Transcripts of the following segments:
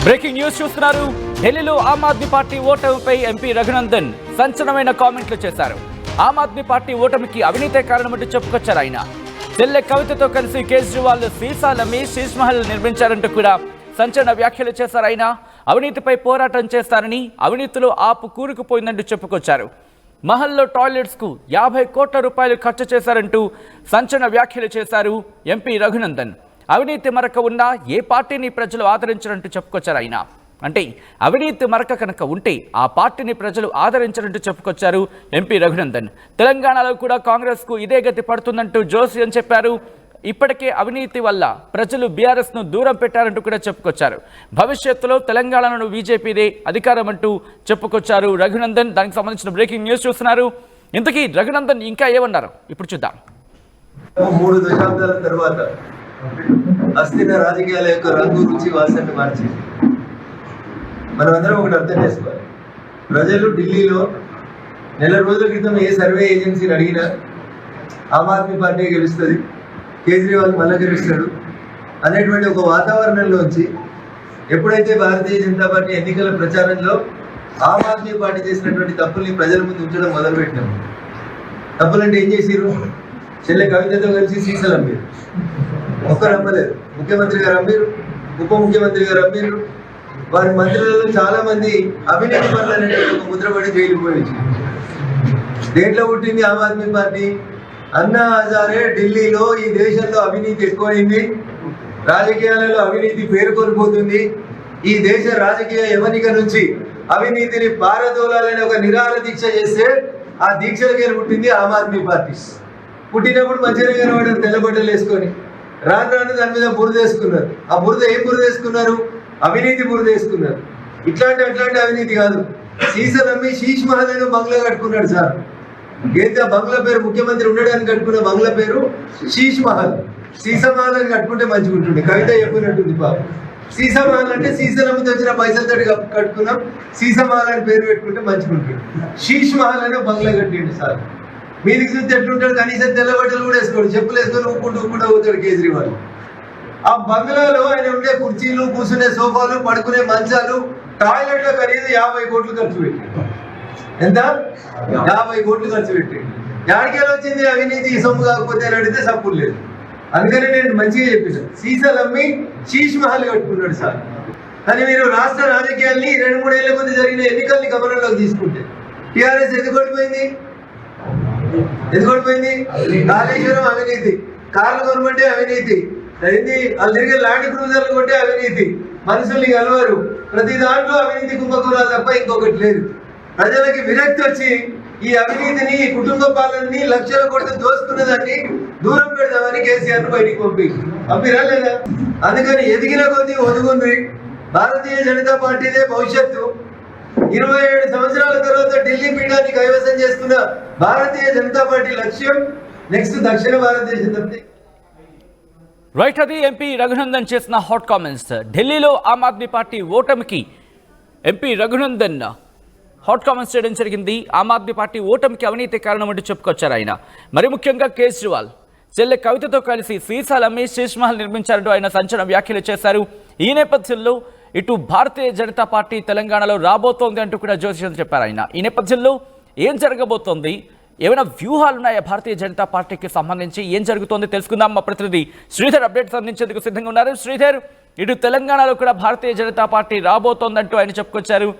Breaking news చూస్తున్నారు. ఢిల్లీలో Aam Aadmi Party ఓటమిపై ఎంపీ రఘునందన్ సంచలనమైన కామెంట్లు చేశారు. ఆమ్ ఆద్మీ పార్టీ ఓటమికి అవినీతే కారణమంటూ చెప్పుకొచ్చారు ఆయన. చెల్లె కవితతో కలిసి కేజ్రీవాల్ సీసాలమ్మి శీష్ మహల్ నిర్మించారంటూ కూడా సంచలన వ్యాఖ్యలు చేశారు ఆయన. అవినీతిపై పోరాటం చేస్తారని, అవినీతిలో ఆపు కూరుకుపోయిందంటూ చెప్పుకొచ్చారు. మహల్లో టాయిలెట్స్కు 50 కోట్ల రూపాయలు ఖర్చు చేశారంటూ సంచలన వ్యాఖ్యలు చేశారు ఎంపీ రఘునందన్. అవినీతి మరక ఉన్నా ఏ పార్టీని ప్రజలు ఆదరించారంటూ చెప్పుకొచ్చారు ఆయన. అంటే అవినీతి మరక కనుక ఉంటే ఆ పార్టీని ప్రజలు ఆదరించారంటూ చెప్పుకొచ్చారు ఎంపీ రఘునందన్. తెలంగాణలో కూడా కాంగ్రెస్కు ఇదే గతి పడుతుందంటూ జోస్యం చెప్పారు. ఇప్పటికే అవినీతి వల్ల ప్రజలు బీఆర్ఎస్ను దూరం పెట్టారంటూ కూడా చెప్పుకొచ్చారు. భవిష్యత్తులో తెలంగాణలో బీజేపీదే అధికారం అంటూ చెప్పుకొచ్చారు రఘునందన్. దానికి సంబంధించిన బ్రేకింగ్ న్యూస్ చూస్తున్నారు. ఇంతకీ రఘునందన్ ఇంకా ఏమన్నారు ఇప్పుడు చూద్దాం. 3 దశాబ్దాల తర్వాత అస్థిర రాజకీయాల యొక్క రంగు రుచి వాసనని మార్చింది. మనమందరం ఒకటి అర్థం చేసుకోవాలి. ప్రజలు ఢిల్లీలో నెల రోజుల క్రితం ఏ సర్వే ఏజెన్సీని అడిగినా ఆమ్ ఆద్మీ పార్టీ గెలుస్తుంది, కేజ్రీవాల్ మళ్ళీ గెలుస్తాడు అనేటువంటి ఒక వాతావరణంలోంచి ఎప్పుడైతే భారతీయ జనతా పార్టీ ఎన్నికల ప్రచారంలో ఆమ్ ఆద్మీ పార్టీ చేసినటువంటి తప్పుల్ని ప్రజల ముందు ఉంచడం మొదలుపెట్టినాము. తప్పులంటే ఏం చేసిరు? చెల్లె కవితతో కలిసి సీసాలు అమ్మారు. ఒక్కరు అమ్మలేదు. ముఖ్యమంత్రి గారు అమ్మారు, ఉప ముఖ్యమంత్రి గారు అమ్మారు. వారి మంత్రులలో చాలా మంది అవినీతి పనులు అనేటువంటి ఒక ముద్రపడి జైలు పోయి దేంట్లో పుట్టింది ఆమ్ ఆద్మీ పార్టీ? అన్నా హజారే ఢిల్లీలో ఈ దేశంలో అవినీతి ఎక్కువైంది, రాజకీయాలలో అవినీతి పేరుకొనిపోతుంది. ఈ దేశ రాజకీయ యవనిక నుంచి అవినీతిని పారదోలాలని ఒక నిరాహార దీక్ష చేస్తే ఆ దీక్షలకే పుట్టింది ఆమ్ ఆద్మీ పార్టీ. పుట్టినప్పుడు మంచిగా కనబడ్డారు తెల్లబట్టలు వేసుకొని, రాను రాను దాని మీద బురద వేసుకున్నారు. ఆ బురద ఏం బురద వేసుకున్నారు? అవినీతి బురద వేసుకున్నారు. అట్లాంటి అవినీతి కాదు. సీసలమ్మి శీష్ మహల్ అని బంగ్లా కట్టుకున్నాడు సార్. ఏంటి ఆ బంగ్లా పేరు? ముఖ్యమంత్రి ఉండడానికి కట్టుకున్న బంగ్లా పేరు శీష్ మహల్. సీసా మహల్ అని కట్టుకుంటే మంచిగా ఉంటుంది. కవిత చెప్పినట్టుంది పాప. సీసా మహల్ అంటే సీసలమ్మితో వచ్చిన పైసలతో కట్టుకున్నాం, సీసా మహల్ అని పేరు పెట్టుకుంటే మంచిగా ఉంటుంది. శీష్ మహల్ అని బంగ్లా కట్టిండు సార్. మీదికి చూస్తే ఎట్లుంటాడు? కనీసం తెల్లబట్టలు కూడా వేసుకోడు, చెప్పులు వేసుకొని ఊపుకుంటూ పోతాడు కేజ్రీవాల్. ఆ బంగ్లాలో ఆయన ఉండే కుర్చీలు, కూర్చునే సోఫాలు, పడుకునే మంచాలు, టాయిలెట్ల ఖరీదు 50 కోట్లు ఖర్చు పెట్టాడు. ఎంత? 50 కోట్లు ఖర్చు పెట్టాడు. యాడికేలు వచ్చింది అవినీతి సొమ్ము కాకపోతే అని అడిగితే సప్పులు లేదు. అందుకని నేను మంచిగా చెప్పాను, సీసాలు అమ్మి శీష్ మహల్ కట్టుకున్నాడు సార్. కానీ మీరు రాష్ట్ర రాజకీయాల్ని 2-3 ఏళ్ల ముందు జరిగిన ఎన్నికల్ని గమనంలోకి తీసుకుంటే టీఆర్ఎస్ ఎందుకు ఓడిపోయింది? కాళేశ్వరం అవినీతి, కార్లు కొనమంటే అవినీతి, అయింది వాళ్ళు తిరిగే ల్యాండ్ క్రూజర్లు కొట్టే అవినీతి, మనుషుల్ని కలవరు, ప్రతి దాంట్లో అవినీతి కుంభకోణాలు తప్ప ఇంకొకటి లేదు. ప్రజలకి విరక్తి వచ్చి ఈ అవినీతిని, ఈ కుటుంబ పాలనని, లక్షల కోట్లు దోసుకున్న దాన్ని దూరం పెడదామని కేసీఆర్ బయటికి పంపిరా లేదా? అందుకని ఎదిగిన కొద్దీ ఒదుగుంది. భారతీయ జనతా పార్టీదే భవిష్యత్తు. 27 సంవత్సరాల తర్వాత ఢిల్లీ పీఠాన్ని కైవసం చేసుకున్న భారతీయ జనతా పార్టీ లక్ష్యం నెక్స్ట్ దక్షిణ భారతదేశం. రైట్, అది ఎంపీ రఘునందన్ చేసిన హాట్ కామెంట్స్. ఢిల్లీలో ఆమ్ ఆద్మీ పార్టీ ఓటమికి ఎంపీ రఘునందన్ హాట్ కామెంట్స్ చేయడం జరిగింది. ఆమ్ ఆద్మీ పార్టీ ఓటమికి అవినీతి కారణం అంటూ చెప్పుకొచ్చారు ఆయన. మరి ముఖ్యంగా కేజ్రీవాల్ చెల్లె కవితతో కలిసి సీసాలమ్మి శీష్ మహల్ నిర్మించారంటూ ఆయన సంచలన వ్యాఖ్యలు చేశారు. ఈ నేపథ్యంలో ఇటు భారతీయ జనతా పార్టీ తెలంగాణలో రాబోతోంది అంటూ కూడా జోస్యం చెప్పారు ఆయన. ఈ నేపథ్యంలో ఏం జరగబోతోంది, ఏమైనా వ్యూహాలు ఉన్నాయా భారతీయ జనతా పార్టీకి సంబంధించి, ఏం జరుగుతోంది తెలుసుకుందాం. మా ప్రతినిధి శ్రీధర్ అప్డేట్స్ అందించేందుకు సిద్ధంగా ఉన్నారు. శ్రీధర్, ఇటు తెలంగాణలో కూడా భారతీయ జనతా పార్టీ రాబోతోందంటూ ఆయన చెప్పుకొచ్చారు.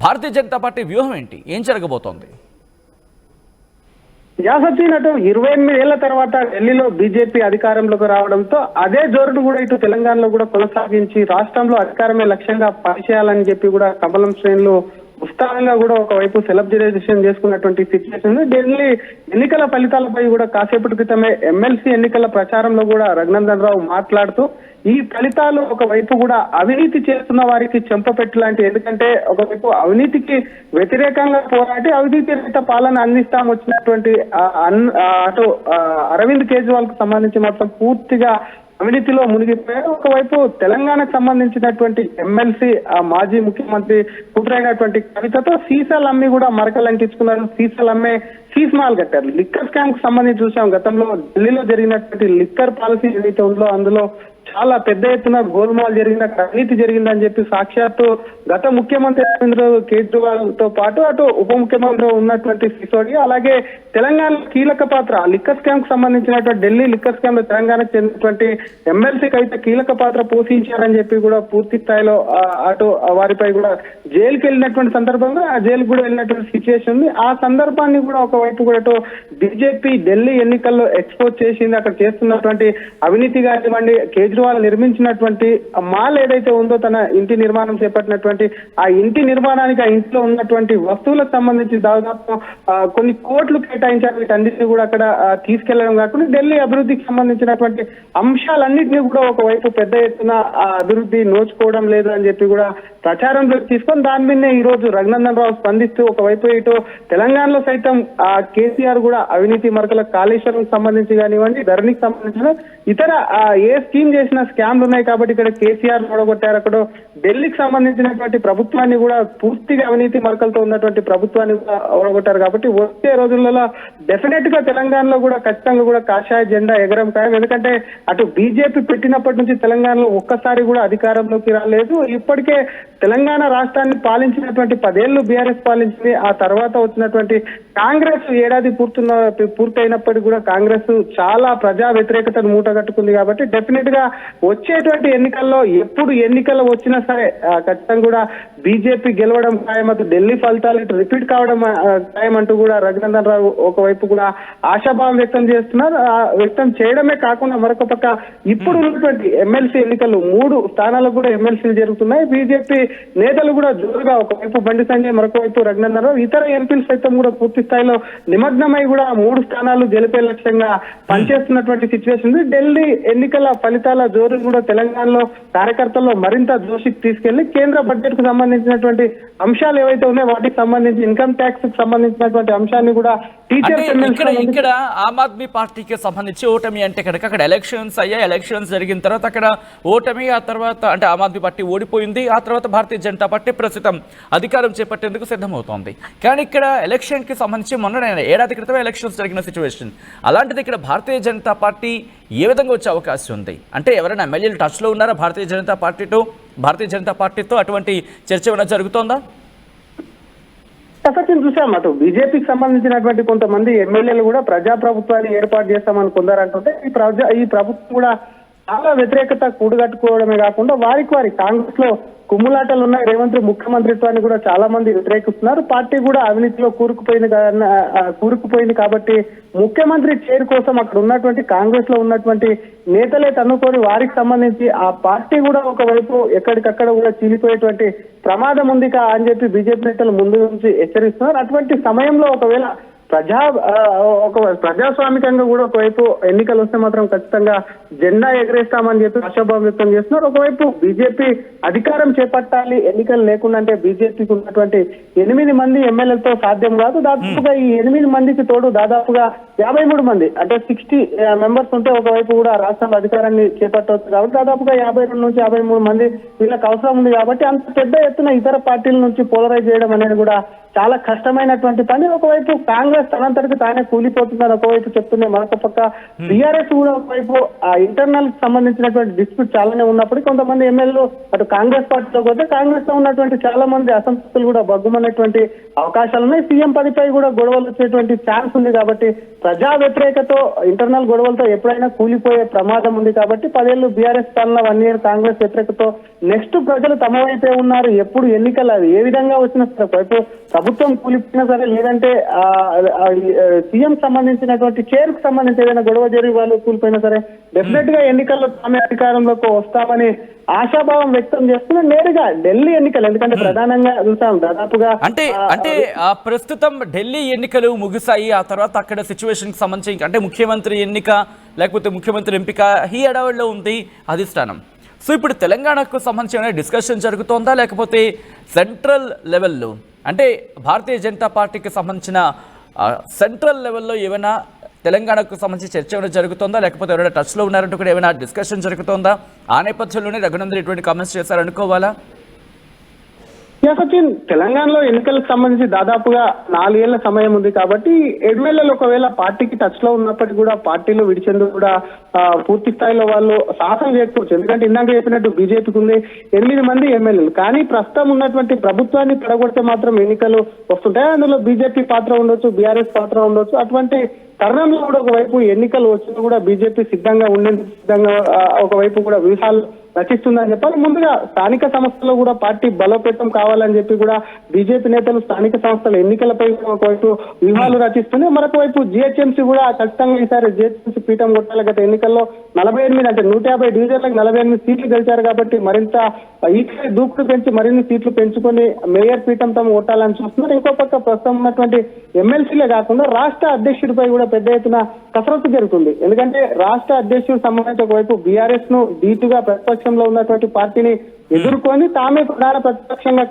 భారతీయ జనతా పార్టీ వ్యూహం ఏంటి, ఏం జరగబోతోంది? యాసచ్చినట్టు 28 ఏళ్ల తర్వాత ఢిల్లీలో బీజేపీ అధికారంలోకి రావడంతో అదే జోరును కూడా ఇటు తెలంగాణలో కూడా కొనసాగించి రాష్ట్రంలో అధికారమే లక్ష్యంగా పనిచేయాలని చెప్పి కూడా కమలం శ్రేణులు ఉత్సాహంగా కూడా ఒకవైపు సెలబ్రేషన్ చేసుకున్నటువంటి సిచ్యువేషన్. ఢిల్లీ ఎన్నికల ఫలితాలపై కూడా కాసేపటి క్రితమే ఎమ్మెల్సీ ఎన్నికల ప్రచారంలో కూడా రఘునందన్ రావు మాట్లాడుతూ ఈ ఫలితాలు ఒకవైపు కూడా అవినీతి చేస్తున్న వారికి చెంపపెట్టు లాంటి, ఎందుకంటే ఒకవైపు అవినీతికి వ్యతిరేకంగా పోరాటి అవినీతి రహిత పాలన అందిస్తాం వచ్చినటువంటి అటు అరవింద్ కేజ్రీవాల్ కు సంబంధించి మాత్రం పూర్తిగా అవినీతిలో మునిగిపోయారు. ఒకవైపు తెలంగాణకు సంబంధించినటువంటి ఎమ్మెల్సీ మాజీ ముఖ్యమంత్రి కూతురైనటువంటి కవితతో సీసాలు అమ్మి కూడా మరకలంకించుకున్నారు. సీసాలు అమ్మే సీస్ మాల్ కట్టారు. లిక్కర్ స్కామ్ కు సంబంధించి చూసాం గతంలో ఢిల్లీలో జరిగినటువంటి లిక్కర్ పాలసీ ఏదైతే ఉందో అందులో చాలా పెద్ద ఎత్తున గోల్మాల్ జరిగింది, అక్కడ అవినీతి జరిగిందని చెప్పి సాక్షాత్తు గత ముఖ్యమంత్రి అరవింద్ కేజ్రీవాల్ తో పాటు అటు ఉప ముఖ్యమంత్రి ఉన్నటువంటి సిసోడియా, అలాగే తెలంగాణ కీలక పాత్ర లిక్కర్ స్కామ్ కు సంబంధించినటువంటి ఢిల్లీ లిక్కర్ స్కామ్ లో తెలంగాణకు చెందినటువంటి ఎమ్మెల్సీకి అయితే కీలక పాత్ర పోషించారని చెప్పి కూడా పూర్తి స్థాయిలో అటు వారిపై కూడా జైలుకి వెళ్ళినటువంటి సందర్భంగా ఆ జైలుకు కూడా వెళ్ళినటువంటి సిచ్యువేషన్ ఉంది. ఆ సందర్భాన్ని కూడా ఒకవైపు కూడా బీజేపీ ఢిల్లీ ఎన్నికల్లో ఎక్స్పోజ్ చేసింది. అక్కడ చేస్తున్నటువంటి అవినీతి కానివ్వండి, కేజ్రీవాల్ నిర్మించినటువంటి మాల్ ఏదైతే ఉందో తన ఇంటి నిర్మాణం చేపట్టినటువంటి ఆ ఇంటి నిర్మాణానికి ఆ ఇంట్లో ఉన్నటువంటి వస్తువులకు సంబంధించి దాదాపు కొన్ని కోట్లు కేటాయించారు. వీటన్నిటిని కూడా అక్కడ తీసుకెళ్లడం కాకుండా ఢిల్లీ అభివృద్ధికి సంబంధించినటువంటి అంశాలన్నింటినీ కూడా ఒకవైపు పెద్ద ఎత్తున అభివృద్ధి నోచుకోవడం లేదు అని చెప్పి కూడా ప్రచారంలోకి తీసుకొని దాని మీదనే ఈ రోజు రఘునందన్ రావు స్పందిస్తూ ఒకవైపు ఇటు తెలంగాణలో సైతం కేసీఆర్ కూడా అవినీతి మరకల కాళేశ్వరం సంబంధించి కానివ్వండి, ధరణికి సంబంధించిన ఇతర ఏ స్కీమ్ చేసిన స్కామ్లు ఉన్నాయి కాబట్టి ఇక్కడ కేసీఆర్ ఓడగొట్టారు. అక్కడ ఢిల్లీకి సంబంధించినటువంటి ప్రభుత్వాన్ని కూడా పూర్తిగా అవినీతి మరకలతో ఉన్నటువంటి ప్రభుత్వాన్ని కూడా ఓడగొట్టారు. కాబట్టి వచ్చే రోజులలో డెఫినెట్ గా తెలంగాణలో కూడా ఖచ్చితంగా కూడా కాషాయ జెండా ఎగరం ఖాయం. ఎందుకంటే అటు బీజేపీ పెట్టినప్పటి నుంచి తెలంగాణలో ఒక్కసారి కూడా అధికారంలోకి రాలేదు. ఇప్పటికే తెలంగాణ రాష్ట్రాన్ని పాలించినటువంటి 10 ఏళ్లు బీఆర్ఎస్ పాలించింది. ఆ తర్వాత వచ్చినటువంటి కాంగ్రెస్ ఏడాది పూర్తయినప్పటికీ కూడా కాంగ్రెస్ చాలా ప్రజా వ్యతిరేకతను మూటగట్టుకుంది. కాబట్టి డెఫినెట్ గా వచ్చేటువంటి ఎన్నికల్లో ఎప్పుడు ఎన్నికలు వచ్చినా సరే ఖచ్చితంగా కూడా బీజేపీ గెలవడం ఖాయం. అటు ఢిల్లీ ఫలితాలు ఇటు రిపీట్ కావడం ఖాయం అంటూ కూడా రఘునందన్ రావు ఒకవైపు కూడా ఆశాభావం వ్యక్తం చేస్తున్నారు. వ్యక్తం చేయడమే కాకుండా మరొక పక్క ఇప్పుడు ఉన్నటువంటి ఎమ్మెల్సీ ఎన్నికలు 3 స్థానాలకు కూడా ఎమ్మెల్సీలు జరుగుతున్నాయి. బీజేపీ నేతలు కూడా జోరుగా ఒకవైపు బండి సంజయ్, మరొక వైపు రఘునందన్ రావు, ఇతర ఎంపీలు సైతం కూడా పూర్తి స్థాయిలో నిమగ్నమై కూడా 3 స్థానాలు గెలిపే లక్ష్యంగా పనిచేస్తున్నటువంటి సిచ్యువేషన్ ఉంది. ఢిల్లీ ఎన్నికల ఫలితాల జోరు కూడా తెలంగాణలో కార్యకర్తల్లో మరింత జోషికి తీసుకెళ్లి కేంద్ర బడ్జెట్ కు సంబంధించినటువంటి అంశాలు ఏవైతే ఉన్నాయో వాటికి సంబంధించి ఇన్కమ్ ట్యాక్స్ కు సంబంధించినటువంటి అంశాన్ని కూడా ఇక్కడ ఆమ్ ఆద్మీ పార్టీకి సంబంధించి ఓటమి అంటే కనుక అక్కడ ఎలక్షన్స్ అయ్యాయి. ఎలక్షన్స్ జరిగిన తర్వాత అక్కడ ఓటమి, ఆ తర్వాత అంటే ఆమ్ ఆద్మీ పార్టీ ఓడిపోయింది. ఆ తర్వాత భారతీయ జనతా పార్టీ ప్రస్తుతం అధికారం చేపట్టేందుకు సిద్ధమవుతోంది. కానీ ఇక్కడ ఎలక్షన్ కి సంబంధించి మొన్న ఏడాది క్రితమే ఎలక్షన్స్ జరిగిన సిచ్యువేషన్. అలాంటిది ఇక్కడ భారతీయ జనతా పార్టీ ఏ విధంగా వచ్చే అవకాశం ఉంది? అంటే ఎవరైనా ఎమ్మెల్యేలు టచ్ లో ఉన్నారా భారతీయ జనతా పార్టీతో అటువంటి చర్చ ఏమైనా జరుగుతోందా? చూసాం. అటు బీజేపీకి సంబంధించినటువంటి కొంతమంది ఎమ్మెల్యేలు కూడా ప్రజాప్రభుత్వాన్ని ఏర్పాటు చేస్తామని కొందరు అంటుంటే ఈ ప్రభుత్వం కూడా చాలా వ్యతిరేకత కూడగట్టుకోవడమే కాకుండా వారి కాంగ్రెస్ లో కుమ్ములాటలు ఉన్నాయి. రేవంత్ ముఖ్యమంత్రిత్వాన్ని కూడా చాలా మంది వ్యతిరేకిస్తున్నారు. పార్టీ కూడా అవినీతిలో కూరుకుపోయింది కాబట్టి ముఖ్యమంత్రి చైర్ కోసం అక్కడ ఉన్నటువంటి కాంగ్రెస్ లో ఉన్నటువంటి నేతలే తన్నుకొని వారికి సంబంధించి ఆ పార్టీ కూడా ఒకవైపు ఎక్కడికక్కడ కూడా చీలిపోయేటువంటి ప్రమాదం ఉంది అని చెప్పి బీజేపీ నేతలు ముందు నుంచి హెచ్చరిస్తున్నారు. అటువంటి సమయంలో ఒకవేళ ప్రజాస్వామికంగా కూడా ఒకవైపు ఎన్నికలు వస్తే మాత్రం ఖచ్చితంగా జెండా ఎగరేస్తామని చెప్పి ఆశాభావం వ్యక్తం చేస్తున్నారు. ఒకవైపు బీజేపీ అధికారం చేపట్టాలి ఎన్నికలు లేకుండా అంటే బీజేపీకి ఉన్నటువంటి 8 మంది ఎమ్మెల్యేలతో సాధ్యం కాదు. దాదాపుగా ఈ 8 మందికి తోడు దాదాపుగా 53 మంది అంటే 60 మెంబర్స్ ఉంటే ఒకవైపు కూడా రాష్ట్రంలో అధికారాన్ని చేపట్టవచ్చు. కాబట్టి దాదాపుగా 52 నుంచి 53 మంది వీళ్ళకి అవసరం ఉంది. కాబట్టి అంత పెద్ద ఎత్తున ఇతర పార్టీల నుంచి పోలరైజ్ చేయడం అనేది కూడా చాలా కష్టమైనటువంటి పని. ఒకవైపు కాంగ్రెస్ తనంతటికి తానే కూలిపోతుందని ఒకవైపు చెప్తున్నాయి. మరొక పక్క బీఆర్ఎస్ కూడా ఒకవైపు ఇంటర్నల్ సంబంధించినటువంటి డిస్ప్యూట్ చాలానే ఉన్నప్పటికీ కొంతమంది ఎమ్మెల్యేలు అటు కాంగ్రెస్ పార్టీలో పోతే కాంగ్రెస్ లో ఉన్నటువంటి చాలా మంది అసంతృప్తులు కూడా బగ్గుమనేటువంటి అవకాశాలు ఉన్నాయి. సీఎం పదిపై కూడా గొడవలు వచ్చేటువంటి ఛాన్స్ ఉంది. కాబట్టి ప్రజా వ్యతిరేకతో ఇంటర్నల్ గొడవలతో ఎప్పుడైనా కూలిపోయే ప్రమాదం ఉంది. కాబట్టి 10 ఏళ్లు బీఆర్ఎస్ పాలన 1 ఇయర్ కాంగ్రెస్ వ్యతిరేకతో నెక్స్ట్ ప్రజలు తమ వైపే ఉన్నారు. ఎప్పుడు ఎన్నికలు అది ఏ విధంగా వచ్చినా వైపు ప్రభుత్వం కూలిపోయినా సరే లేదంటే సీఎం సంబంధించినటువంటి చైర్ కు సంబంధించి ఏదైనా గొడవ జరిగి వాళ్ళు కూలిపోయినా సరే డెఫినెట్ గా ఎన్నికల్లో తామే అధికారంలోకి వస్తామని ఆశాభావం వ్యక్తం చేస్తున్నా. నేరుగా ఢిల్లీ ఎన్నికలు ఎందుకంటే ప్రధానంగా చూసాం దాదాపుగా అంటే ప్రస్తుతం ఢిల్లీ ఎన్నికలు ముగిసాయి. ఆ తర్వాత అక్కడ సిచ్యువేషన్ కి సంబంధించి అంటే ముఖ్యమంత్రి ఎన్నిక లేకపోతే ముఖ్యమంత్రి ఎంపిక ఈ అడవుల్లో ఉంది అధిష్టానం. సో ఇప్పుడు తెలంగాణకు సంబంధించిన డిస్కషన్ జరుగుతోందా లేకపోతే సెంట్రల్ లెవెల్లో అంటే భారతీయ జనతా పార్టీకి సంబంధించిన సెంట్రల్ లెవెల్లో ఏమైనా తెలంగాణకు సంబంధించి చర్చ ఏమైనా జరుగుతుందా లేకపోతే ఎవరైనా టచ్లో ఉన్నారంటూ కూడా ఏమైనా డిస్కషన్ జరుగుతుందా? ఆ నేపథ్యంలోనే రఘునందన్ ఇటువంటి కామెంట్స్ చేశారనుకోవాలా? సచిన్, తెలంగాణలో ఎన్నికలకు సంబంధించి దాదాపుగా 4 ఏళ్ల సమయం ఉంది కాబట్టి 7 ఏళ్లలో ఒకవేళ పార్టీకి టచ్ లో ఉన్నప్పటికీ కూడా పార్టీలో విడిచేందుకు కూడా పూర్తి స్థాయిలో వాళ్ళు సాహసం చేయకపోవచ్చు. ఎందుకంటే ఇందాక చెప్పినట్టు బీజేపీకి ఉంది 8 మంది ఎమ్మెల్యేలు, కానీ ప్రస్తుతం ఉన్నటువంటి ప్రభుత్వాన్ని పడగొడితే మాత్రం ఎన్నికలు వస్తుంటాయి. అందులో బీజేపీ పాత్ర ఉండొచ్చు, బీఆర్ఎస్ పాత్ర ఉండొచ్చు. అటువంటి తరుణంలో కూడా ఒకవైపు ఎన్నికలు వచ్చినా కూడా బీజేపీ సిద్ధంగా ఒకవైపు కూడా వ్యూహాలు రచిస్తుందని చెప్పాలి. ముందుగా స్థానిక సంస్థల్లో కూడా పార్టీ బలోపేతం కావాలని చెప్పి కూడా బీజేపీ నేతలు స్థానిక సంస్థల ఎన్నికలపై ఒకవైపు వ్యూహాలు రచిస్తుంది. మరొక వైపు జిహెచ్ఎంసీ కూడా ఖచ్చితంగా ఈసారి జిహెచ్ఎంసీ పీఠం కొట్టాలి. గత ఎన్నికల్లో 48 అంటే 150 డివిజన్లకు 48 సీట్లు గెలిచారు కాబట్టి మరింత ఈసారి దూకుడు పెంచి మరిన్ని సీట్లు పెంచుకొని మేయర్ పీఠం తాము కొట్టాలని చూస్తున్నారు. ఇంకో పక్క ప్రస్తుతం ఉన్నటువంటి ఎమ్మెల్సీలే కాకుండా రాష్ట్ర అధ్యక్షుడిపై కూడా పెద్ద ఎత్తున కసరత్తు జరుగుతుంది. ఎందుకంటే రాష్ట్ర అధ్యక్షుడు సంబంధించి ఒకవైపు బీఆర్ఎస్ ను ధీటుగా ప్రతిపక్షంలో ఉన్నటువంటి పార్టీని ఎదుర్కొని తామే ప్రధాన ప్రతిపక్షంగా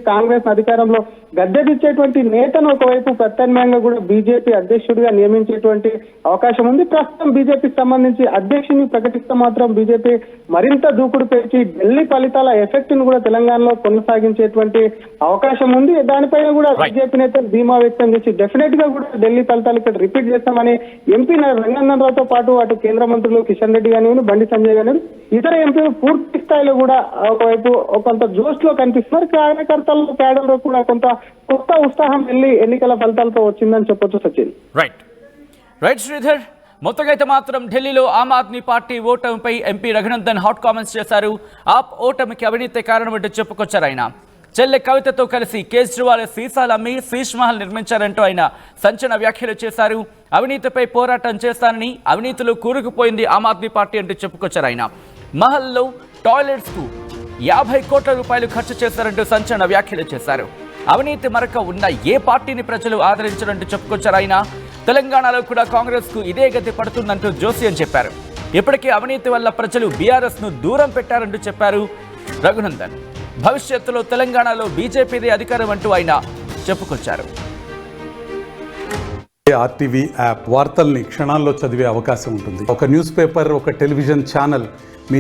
కాంగ్రెస్ అధికారంలో గద్దెదిచ్చేటువంటి నేతను ఒకవైపు ప్రత్యామ్నాయంగా కూడా బీజేపీ అధ్యక్షుడిగా నియమించేటువంటి అవకాశం ఉంది. ప్రస్తుతం బీజేపీకి సంబంధించి అధ్యక్షుని ప్రకటిస్తే మాత్రం బీజేపీ మరింత దూకుడు పెంచి ఢిల్లీ ఫలితాల ఎఫెక్ట్ ను కూడా తెలంగాణలో కొనసాగించేటువంటి అవకాశం ఉంది. దానిపైన కూడా బీజేపీ నేతలు ధీమా వ్యక్తం చేసి డెఫినెట్ గా కూడా ఢిల్లీ ఫలితాలు ఇక్కడ రిపీట్ చేస్తామని ఎంపీ రంగనాథన్ రావుతో పాటు అటు కేంద్ర మంత్రులు కిషన్ రెడ్డి కానివ్వండి, బండి సంజయ్ కానివ్వండి, ఇతర ఎంపీలు పూర్తి స్థాయిలో కూడా ఒకవైపు కొంత జోష్ లో కనిపిస్తున్నారు. కార్యకర్తలు క్యాడర్లో కూడా కొంత కొత్త ఉత్సాహం వెళ్ళి ఎన్నికల ఫలితాలతో వచ్చిందని చెప్పొచ్చు సచిన్. రైట్ శ్రీధర్, మొత్తంగా అయితే మాత్రం ఢిల్లీలో ఆమ్ ఆద్మీ పార్టీ ఓటమిపై ఎంపీ రఘునందన్ హాట్ కామెంట్స్ చేశారు. ఆప్ ఓటమికి అవినీతి కారణమంటూ చెప్పుకొచ్చారు. ఆయన చెల్లె కవితతో కలిసి కేజ్రీవాల్ సీసాలు అమ్మి శీష్ మహల్ నిర్మించారంటూ ఆయన సంచలన వ్యాఖ్యలు చేశారు. అవినీతిపై పోరాటం చేస్తానని, అవినీతిలో కూరుకుపోయింది ఆమ్ ఆద్మీ పార్టీ అంటూ చెప్పుకొచ్చారు. ఆయన మహల్లో టాయిలెట్స్ కు 50 కోట్ల రూపాయలు ఖర్చు చేశారంటూ సంచలన వ్యాఖ్యలు చేశారు. అవినీతి మరక ఉన్న ఏ పార్టీని ప్రజలు ఆదరించారంటూ చెప్పుకొచ్చారు. ఆయన తెలంగాణలో కూడా కాంగ్రెస్ కు ఇదే గతి పడుతుందంటూ జోస్యం చెప్పారు. ఇప్పటికే అవినీతి వల్ల ప్రజలు బీఆర్ఎస్ ను దూరం పెట్టారంటూ చెప్పారు రఘునందన్. భవిష్యత్తులో తెలంగాణలో బీజేపీదే అధికారం అంటూ ఆయన చెప్పుకొచ్చారు. ఆర్టీవీ యాప్ వార్తల్ని క్షణాల్లో చదివే అవకాశం ఉంటుంది. ఒక న్యూస్ పేపర్, ఒక టెలివిజన్ ఛానల్ మీ